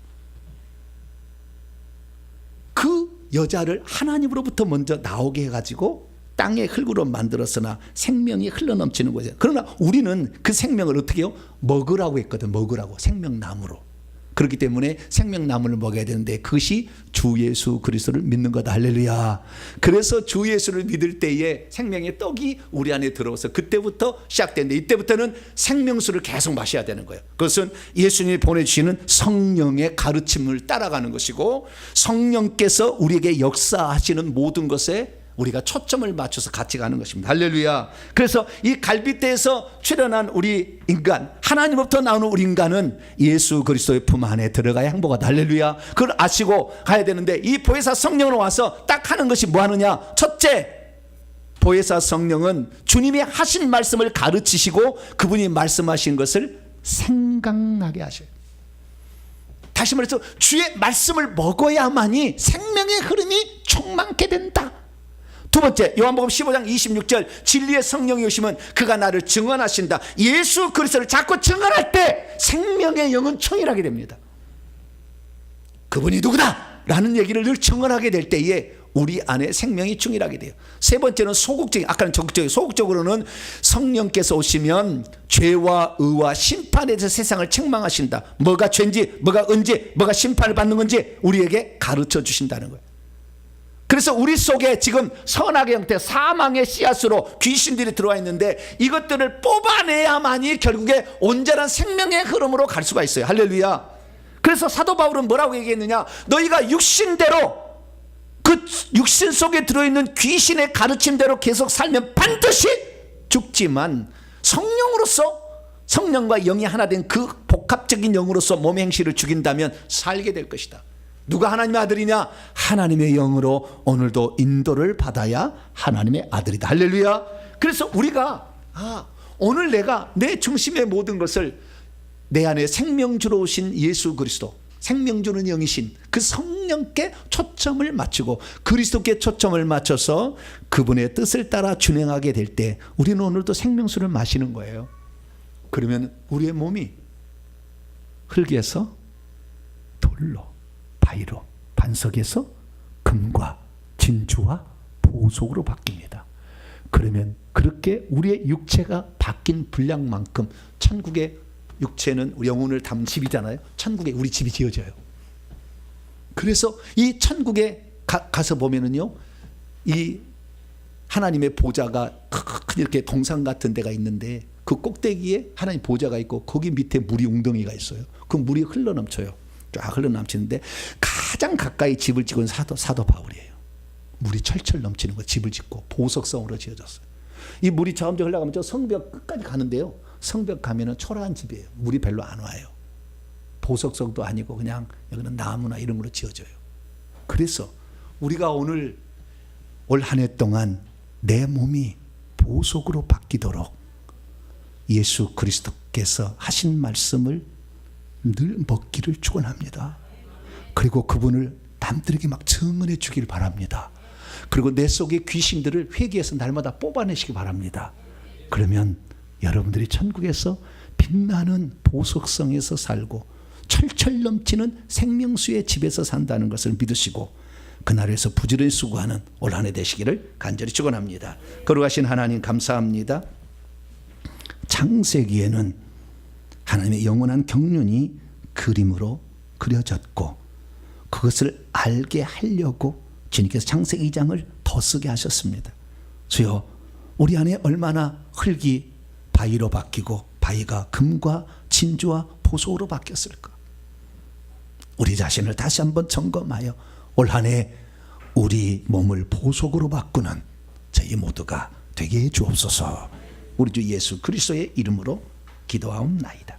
그 여자를 하나님으로부터 먼저 나오게 해가지고 땅의 흙으로 만들었으나 생명이 흘러넘치는 거죠. 그러나 우리는 그 생명을 어떻게 해요? 먹으라고 했거든. 먹으라고. 생명나무로. 그렇기 때문에 생명나무를 먹어야 되는데, 그것이 주 예수 그리스도를 믿는 거다. 할렐루야. 그래서 주 예수를 믿을 때에 생명의 떡이 우리 안에 들어와서 그때부터 시작되는데, 이때부터는 생명수를 계속 마셔야 되는 거예요. 그것은 예수님이 보내주시는 성령의 가르침을 따라가는 것이고, 성령께서 우리에게 역사하시는 모든 것에 우리가 초점을 맞춰서 같이 가는 것입니다. 할렐루야. 그래서 이 갈빗대에서 출현한 우리 인간, 하나님으로부터 나오는 우리 인간은 예수 그리스도의 품 안에 들어가야 행복하다. 할렐루야. 그걸 아시고 가야 되는데, 이 보혜사 성령으로 와서 딱 하는 것이 뭐 하느냐? 첫째, 보혜사 성령은 주님이 하신 말씀을 가르치시고 그분이 말씀하신 것을 생각나게 하셔요. 다시 말해서 주의 말씀을 먹어야만이 생명의 흐름이 충만케 된다. 두 번째, 요한복음 15장 26절, 진리의 성령이 오시면 그가 나를 증언하신다. 예수 그리스도를 자꾸 증언할 때 생명의 영은 충만하게 됩니다. 그분이 누구다 라는 얘기를 늘 증언하게 될 때에 우리 안에 생명이 충만하게 돼요. 세 번째는 소극적인, 아까는 적극적인, 소극적으로는 성령께서 오시면 죄와 의와 심판에 대해서 세상을 책망하신다. 뭐가 죄인지, 뭐가 은지, 뭐가 심판을 받는 건지 우리에게 가르쳐 주신다는 거예요. 그래서 우리 속에 지금 선악의 형태, 사망의 씨앗으로 귀신들이 들어와 있는데, 이것들을 뽑아내야만이 결국에 온전한 생명의 흐름으로 갈 수가 있어요. 할렐루야. 그래서 사도 바울은 뭐라고 얘기했느냐? 너희가 육신대로, 그 육신 속에 들어있는 귀신의 가르침대로 계속 살면 반드시 죽지만, 성령으로서, 성령과 영이 하나 된 그 복합적인 영으로서 몸의 행실을 죽인다면 살게 될 것이다. 누가 하나님의 아들이냐? 하나님의 영으로 오늘도 인도를 받아야 하나님의 아들이다. 할렐루야. 그래서 우리가 오늘 내가 내 중심의 모든 것을 내 안에 생명주로 오신 예수 그리스도, 생명주는 영이신 그 성령께 초점을 맞추고 그리스도께 초점을 맞춰서 그분의 뜻을 따라 준행하게 될 때 우리는 오늘도 생명수를 마시는 거예요. 그러면 우리의 몸이 흙에서 돌로, 바위로, 반석에서 금과 진주와 보석으로 바뀝니다. 그러면 그렇게 우리의 육체가 바뀐 분량만큼 천국의 육체는 영혼을 담은 집이잖아요. 천국에 우리 집이 지어져요. 그래서 이 천국에 가서 보면은요, 이 하나님의 보좌가 큰 이렇게 동상 같은 데가 있는데 그 꼭대기에 하나님 보좌가 있고 거기 밑에 물이 웅덩이가 있어요. 그 물이 흘러넘쳐요. 쫙 흘러넘치는데 가장 가까이 집을 짓은 사도 바울이에요. 물이 철철 넘치는 거 집을 짓고 보석성으로 지어졌어요. 이 물이 점점 흘러가면 저 성벽 끝까지 가는데요. 성벽 가면은 초라한 집이에요. 물이 별로 안 와요. 보석성도 아니고 그냥 여기는 나무나 이런 걸로 지어져요. 그래서 우리가 오늘 올 한 해 동안 내 몸이 보석으로 바뀌도록 예수 그리스도께서 하신 말씀을 늘 먹기를 축원합니다. 그리고 그분을 남들에게 막 증언해 주길 바랍니다. 그리고 내 속의 귀신들을 회개해서 날마다 뽑아내시기 바랍니다. 그러면 여러분들이 천국에서 빛나는 보석성에서 살고 철철 넘치는 생명수의 집에서 산다는 것을 믿으시고 그날에서 부지런히 수고하는 올 한 해 되시기를 간절히 축원합니다. 거룩하신 하나님 감사합니다. 창세기에는 하나님의 영원한 경륜이 그림으로 그려졌고 그것을 알게 하려고 주님께서 창세기 2장을 더 쓰게 하셨습니다. 주여, 우리 안에 얼마나 흙이 바위로 바뀌고 바위가 금과 진주와 보석으로 바뀌었을까? 우리 자신을 다시 한번 점검하여 올 한 해 우리 몸을 보석으로 바꾸는 저희 모두가 되게 해 주옵소서. 우리 주 예수 그리스도의 이름으로 기도하옵나이다.